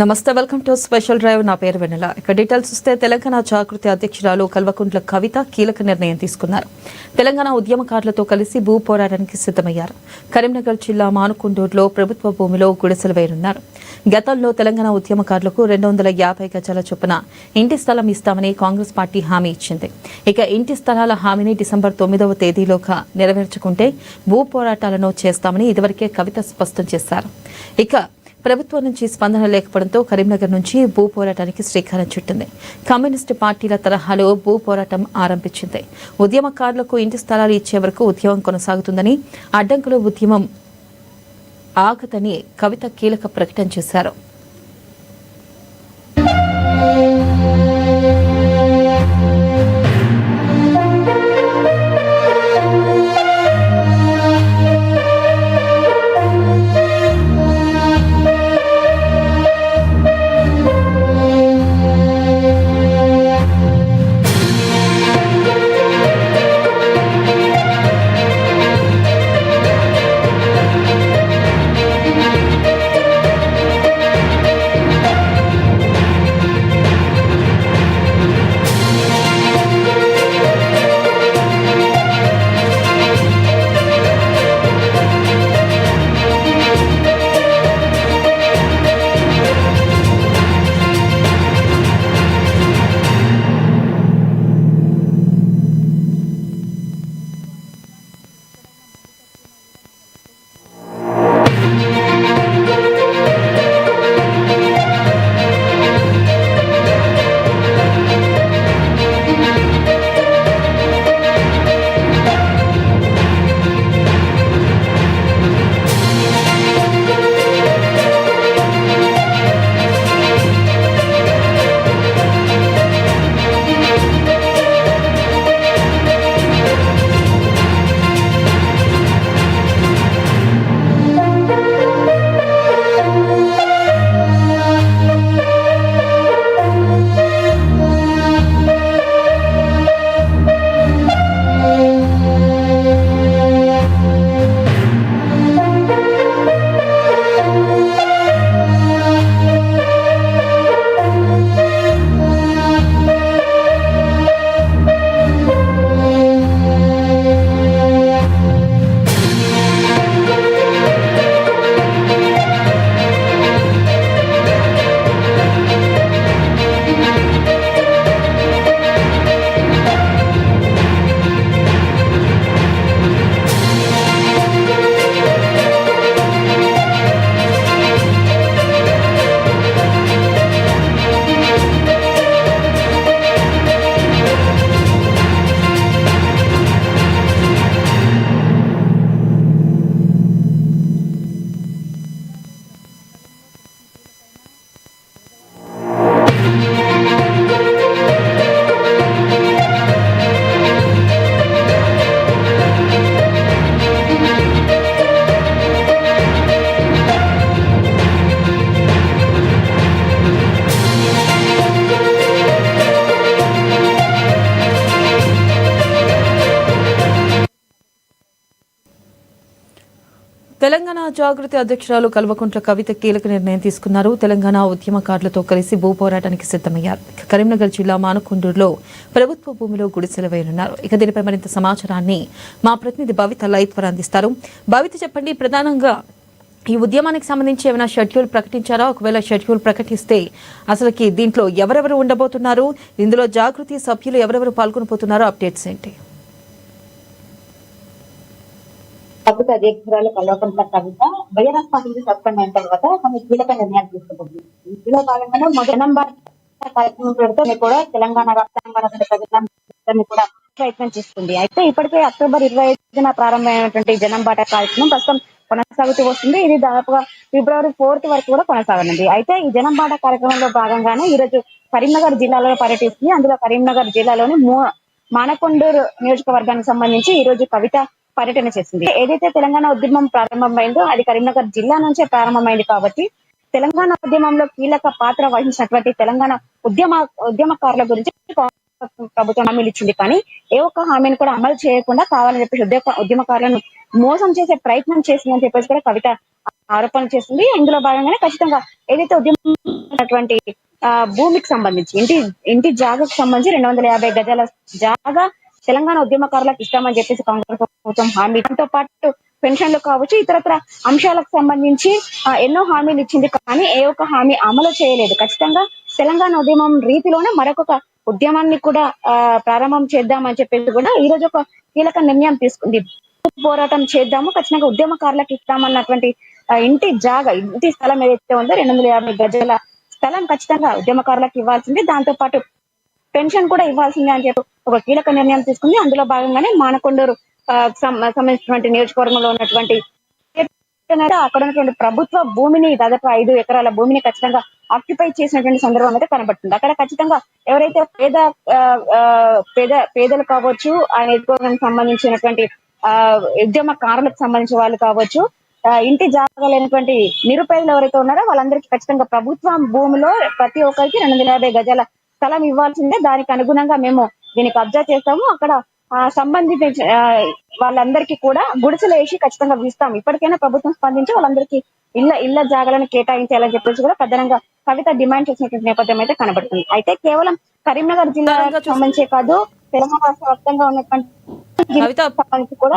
నమస్తే, welcome to special drive. నా పేరు వెన్నెల. ఇక డీటెయిల్స్ చూస్తే తెలంగాణ జాగృతి అధ్యక్షురాలు కల్వకుంట్ల కవిత కీలక నిర్ణయం తీసుకున్నారు. తెలంగాణ ఉద్యమకారులతో కలిసి భూ పోరాటానికి సిద్ధమయ్యారు. కరీంనగర్ జిల్లా మానుకొండూరులో ప్రభుత్వ భూమిలో గుడిసెలు వేయనున్నారు. గతంలో తెలంగాణ ఉద్యమకారులకు 250 గజాల చొప్పున ఇంటి స్థలం ఇస్తామని కాంగ్రెస్ పార్టీ హామీ ఇచ్చింది. ఇక ఇంటి స్థలాల హామీని డిసెంబర్ 9వ తేదీలోగా నెరవేర్చుకుంటే భూ పోరాటాలను చేస్తామని ఇదివరకే కవిత స్పష్టం చేశారు. ఇక ప్రభుత్వం నుంచి స్పందన లేకపోవడంతో కరీంనగర్ నుంచి భూ పోరాటానికి శ్రీకారం చుట్టింది. కమ్యూనిస్టు పార్టీల తరహాలో భూ పోరాటం ఆరంభించింది. ఉద్యమకారులకు ఇంటి స్థలాలు ఇచ్చే వరకు ఉద్యమం కొనసాగుతుందని, అడ్డంకులు ఉద్యమం ఆగదని కవిత కీలక ప్రకటన చేశారు. తెలంగాణ జాగృతి అధ్యక్షురాలు కల్వకుంట్ల కవిత కీలక నిర్ణయం తీసుకున్నారు. తెలంగాణ ఉద్యమకారులతో కలిసి భూ పోరాటానికి సిద్ధమయ్యారు. కరీంనగర్ జిల్లా మానుకొండూరులో ప్రభుత్వ భూమిలో గుడిసెలు వేయనున్నారు. ఇక దీనిపై మరింత సమాచారాన్ని మా ప్రతినిధి భవిత లైవ్ ద్వారా అందిస్తారు. భవిత, చెప్పండి, ప్రధానంగా ఈ ఉద్యమానికి సంబంధించి ఏమైనా షెడ్యూల్ ప్రకటించారా? ఒకవేళ షెడ్యూల్ ప్రకటిస్తే అసలుకి దీంట్లో ఎవరెవరు ఉండబోతున్నారు, ఇందులో జాగృతి సభ్యులు ఎవరెవరు పాల్గొనబోతున్నారో అప్డేట్స్ ఏంటి? ప్రభుత్వ అధ్యక్షురాలు కల్వకుంట్ల కవిత వైఎస్ఆర్ పార్టీ నుంచి సస్పెండ్ అయిన తర్వాత కొన్ని కీలక నిర్ణయాలు తీసుకుంటుంది. ఇందులో భాగంగానే జనంబాట కార్యక్రమం పెడితే కూడా తెలంగాణ ప్రజలందరినీ కూడా ప్రయత్నం చేస్తుంది. అయితే ఇప్పటికే అక్టోబర్ 25న ప్రారంభమైనటువంటి జనంబాట కార్యక్రమం ప్రస్తుతం కొనసాగుతూ వస్తుంది. ఇది దాదాపుగా ఫిబ్రవరి 4th వరకు కూడా కొనసాగనుంది. అయితే ఈ జనంబాట కార్యక్రమంలో భాగంగానే ఈ రోజు కరీంనగర్ జిల్లాలో పర్యటిస్తుంది. అందులో కరీంనగర్ జిల్లాలోని మానకొండూరు నియోజకవర్గానికి సంబంధించి ఈ రోజు కవిత పర్యటన చేసింది. ఏదైతే తెలంగాణ ఉద్యమం ప్రారంభమైందో అది కరీంనగర్ జిల్లా నుంచే ప్రారంభమైంది కాబట్టి తెలంగాణ ఉద్యమంలో కీలక పాత్ర వహించినటువంటి తెలంగాణ ఉద్యమకారుల గురించి ప్రభుత్వం హామీలు ఇచ్చింది. కానీ ఏ ఒక్క హామీని కూడా అమలు చేయకుండా కావాలని చెప్పేసి ఉద్యమకారులను మోసం చేసే ప్రయత్నం చేసిందని చెప్పేసి కూడా కవిత ఆరోపణలు చేస్తుంది. ఇందులో భాగంగానే ఖచ్చితంగా ఏదైతే ఉద్యమం భూమికి సంబంధించి ఇంటి జాగాకు సంబంధించి 250 గజాల జాగా తెలంగాణ ఉద్యమకారులకు ఇస్తామని చెప్పేసి కాంగ్రెస్ ప్రభుత్వం హామీ, దాంతో పాటు పెన్షన్లు కావచ్చు, ఇతరత్ర అంశాలకు సంబంధించి ఎన్నో హామీలు ఇచ్చింది. కానీ ఏ ఒక్క హామీ అమలు చేయలేదు. ఖచ్చితంగా తెలంగాణ ఉద్యమం రీతిలోనే మరొక ఉద్యమాన్ని కూడా ప్రారంభం చేద్దామని చెప్పేసి కూడా ఈ రోజు ఒక కీలక నిర్ణయం తీసుకుంది. పోరాటం చేద్దాము, ఖచ్చితంగా ఉద్యమకారులకు ఇస్తామన్నటువంటి ఇంటి స్థలం ఏదైతే ఉందో 250 గజాల స్థలం ఖచ్చితంగా ఉద్యమకారులకు ఇవ్వాల్సిందే, దాంతో పాటు పెన్షన్ కూడా ఇవ్వాల్సిందే అని చెప్పి ఒక కీలక నిర్ణయం తీసుకుంది. అందులో భాగంగానే మానకొండూరు సంబంధించినటువంటి నియోజకవర్గంలో ఉన్నటువంటి అక్కడ ఉన్నటువంటి ప్రభుత్వ భూమిని దాదాపు 5 ఎకరాల భూమిని ఖచ్చితంగా ఆక్యుపై చేసినటువంటి సందర్భం అయితే కనబడుతుంది. అక్కడ ఖచ్చితంగా ఎవరైతే పేదలు కావచ్చు, ఆ నియోజకవర్గానికి సంబంధించినటువంటి ఉద్యమకారులకు సంబంధించిన వాళ్ళు కావచ్చు, ఇంటి జాగా లేనటువంటి నిరుపేదలు ఎవరైతే ఉన్నారో వాళ్ళందరికీ ఖచ్చితంగా ప్రభుత్వం భూమిలో ప్రతి ఒక్కరికి 250 గజాల స్థలం ఇవ్వాల్సిందే. దానికి అనుగుణంగా మేము దీన్ని కబ్జా చేస్తాము. అక్కడ సంబంధిత వాళ్ళందరికీ కూడా గుడిసెలు వేసి ఖచ్చితంగా ఇస్తాం. ఇప్పటికైనా ప్రభుత్వం స్పందించి వాళ్ళందరికీ ఇళ్ల జాగాలను కేటాయించాలని చెప్పేసి కూడా ప్రధానంగా కవిత డిమాండ్ చేసినటువంటి నేపథ్యం అయితే కనబడుతుంది. అయితే కేవలం కరీంనగర్ జిల్లాకు సంబంధించే కాదు, తెలంగాణ రాష్ట్ర వ్యాప్తంగా ఉన్నటువంటి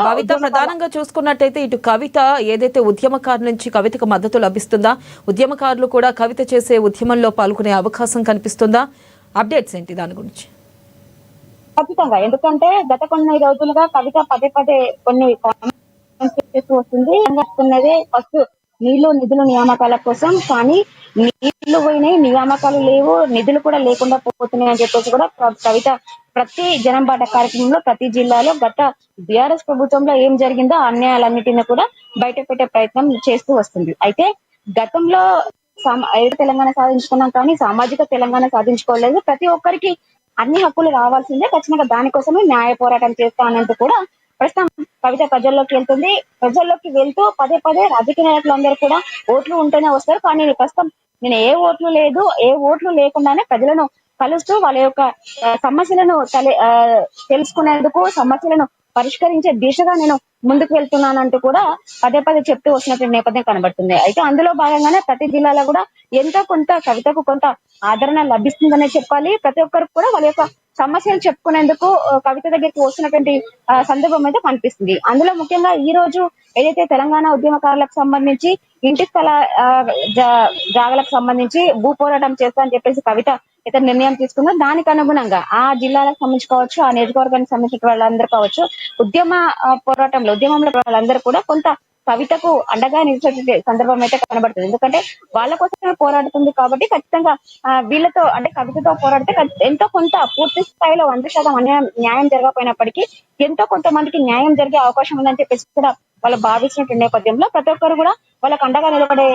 కవిత ప్రధానంగా చూసుకున్నట్టయితే ఇటు కవిత ఏదైతే ఉద్యమకారుల నుంచి కవితకు మద్దతు లభిస్తుందా, ఉద్యమకారులు కూడా కవిత చేసే ఉద్యమంలో పాల్గొనే అవకాశం కనిపిస్తుందా? అప్డేట్స్ ఏంటి దాని గురించి? ఖచ్చితంగా, ఎందుకంటే గత కొన్ని రోజులుగా కవిత పదే కొన్ని చేస్తూ వస్తుంది. ఫస్ట్ నీళ్లు నిధులు నియామకాల కోసం, కానీ నీళ్లు పోయినాయి, నియామకాలు లేవు, నిధులు కూడా లేకుండా పోతున్నాయి అని చెప్పేసి కూడా కవిత ప్రతి జనంబాట కార్యక్రమంలో ప్రతి జిల్లాలో గత బీఆర్ఎస్ ప్రభుత్వంలో ఏం జరిగిందో అన్యాయాలన్నిటిని కూడా బయట పెట్టే ప్రయత్నం చేస్తూ వస్తుంది. అయితే గతంలో తెలంగాణ సాధించుకున్నాం, కానీ సామాజిక తెలంగాణ సాధించుకోలేదు. ప్రతి ఒక్కరికి అన్ని హక్కులు రావాల్సిందే, ఖచ్చితంగా దానికోసమే న్యాయ పోరాటం చేస్తా అన్నంత కూడా ప్రస్తుతం కవిత ప్రజల్లోకి వెళ్తుంది. ప్రజల్లోకి వెళ్తూ పదే రాజకీయ నాయకులందరూ కూడా ఓట్లు ఉంటేనే వస్తారు, కానీ ప్రస్తుతం నేను ఏ ఓట్లు లేకుండానే ప్రజలను కలుస్తూ వాళ్ళ యొక్క సమస్యలను తెలుసుకునేందుకు, సమస్యలను పరిష్కరించే దిశగా నేను ముందుకు వెళ్తున్నానంటూ కూడా పదే చెప్తూ వస్తున్నటువంటి నేపథ్యం కనబడుతుంది. అయితే అందులో భాగంగానే ప్రతి జిల్లాలో కూడా ఎంతో కొంత కవితకు కొంత ఆదరణ లభిస్తుందనే చెప్పాలి. ప్రతి ఒక్కరికి కూడా వాళ్ళ యొక్క సమస్యలు చెప్పుకునేందుకు కవిత దగ్గరికి వస్తున్నటువంటి సందర్భం అయితే కనిపిస్తుంది. అందులో ముఖ్యంగా ఈ రోజు ఏదైతే తెలంగాణ ఉద్యమకారులకు సంబంధించి ఇంటి స్థల జాగాలకు సంబంధించి భూ పోరాటం చేస్తా అని చెప్పేసి కవిత ఇతర నిర్ణయం తీసుకుందో దానికి అనుగుణంగా ఆ జిల్లాలకు సంబంధించి కావచ్చు, ఆ నియోజకవర్గానికి సంబంధించిన వాళ్ళందరూ కావచ్చు, ఉద్యమంలో వాళ్ళందరూ కూడా కొంత కవితకు అండగా నిలిచే సందర్భం అయితే కనబడుతుంది. ఎందుకంటే వాళ్ళ కోసమే పోరాడుతుంది కాబట్టి ఖచ్చితంగా వీళ్ళతో అంటే కవితతో పోరాడితే ఎంతో కొంత పూర్తి స్థాయిలో 100% న్యాయం జరగకపోయినప్పటికీ ఎంతో కొంతమందికి న్యాయం జరిగే అవకాశం ఉందని చెప్పేసి కూడా వాళ్ళు భావించినటువంటి నేపథ్యంలో ప్రతి ఒక్కరు కూడా వాళ్ళకు అండగా నిలబడే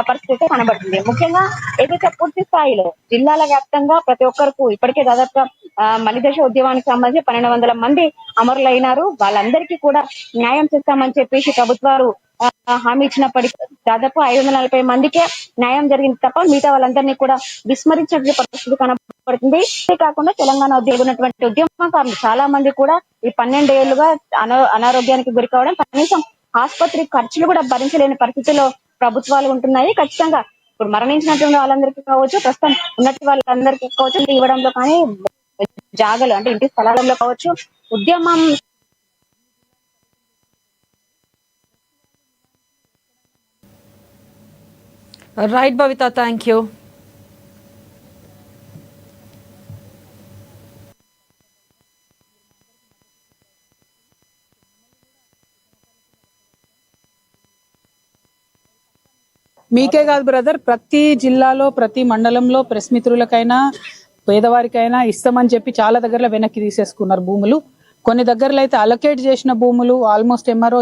పరిస్థితి కనబడుతుంది. ముఖ్యంగా ఏదైతే పూర్తి స్థాయిలో జిల్లాల వ్యాప్తంగా ప్రతి ఒక్కరికి ఇప్పటికే దాదాపుగా మలిదశ ఉద్యమానికి సంబంధించి 1200 మంది అమరులైనారు. వాళ్ళందరికీ కూడా న్యాయం చేస్తామని చెప్పేసి ప్రభుత్వాలు హామీ ఇచ్చినప్పటికీ దాదాపు 540 మందికే న్యాయం జరిగింది తప్ప మిగతా వాళ్ళందరినీ కూడా విస్మరించే పరిస్థితి కనబడుతుంది. కాకుండా తెలంగాణ ఉన్నటువంటి ఉద్యమకారులు చాలా మంది కూడా ఈ 12 ఏళ్లుగా అనారోగ్యానికి గురి కావడం, కనీసం ఆసుపత్రి ఖర్చులు కూడా భరించలేని పరిస్థితుల్లో ప్రభుత్వాలు ఉంటున్నాయి. ఖచ్చితంగా ఇప్పుడు మరణించినటువంటి వాళ్ళందరికీ కావచ్చు, ప్రస్తుతం ఉన్నటువంటి వాళ్ళందరికీ కావచ్చు, ఇవ్వడంలో కానీ జాగలు అంటే ఇంటి స్థలాలలో కావచ్చు, ఉద్యమం రైట్ భవిత, థ్యాంక్ యూ. మీకే కాదు బ్రదర్, ప్రతి జిల్లాలో ప్రతి మండలంలో ప్రెస్ మిత్రులకైనా పేదవారికైనా ఇస్తామని చెప్పి చాలా దగ్గరలో వెనక్కి తీసేసుకున్నారు భూములు. కొన్ని దగ్గరలో అయితే అలొకేట్ చేసిన భూములు ఆల్మోస్ట్ ఎంఆర్ఓ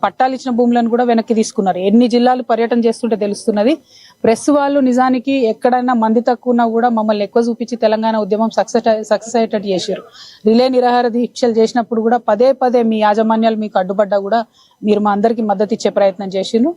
పట్టాలు ఇచ్చిన భూములను కూడా వెనక్కి తీసుకున్నారు. ఎన్ని జిల్లాలు పర్యటన చేస్తుంటే తెలుస్తున్నది. ప్రెస్ వాళ్ళు నిజానికి ఎక్కడైనా మంది తక్కువన్నా కూడా మమ్మల్ని ఎక్కువ చూపించి తెలంగాణ ఉద్యమం సక్సెస్ అయ్యేటట్టు చేశారు. రిలే నిరాహార దీక్షలు చేసినప్పుడు కూడా పదే మీ యాజమాన్యాలు మీకు అడ్డుపడ్డా కూడా మీరు మా అందరికి మద్దతు ఇచ్చే ప్రయత్నం చేసిండ్రు.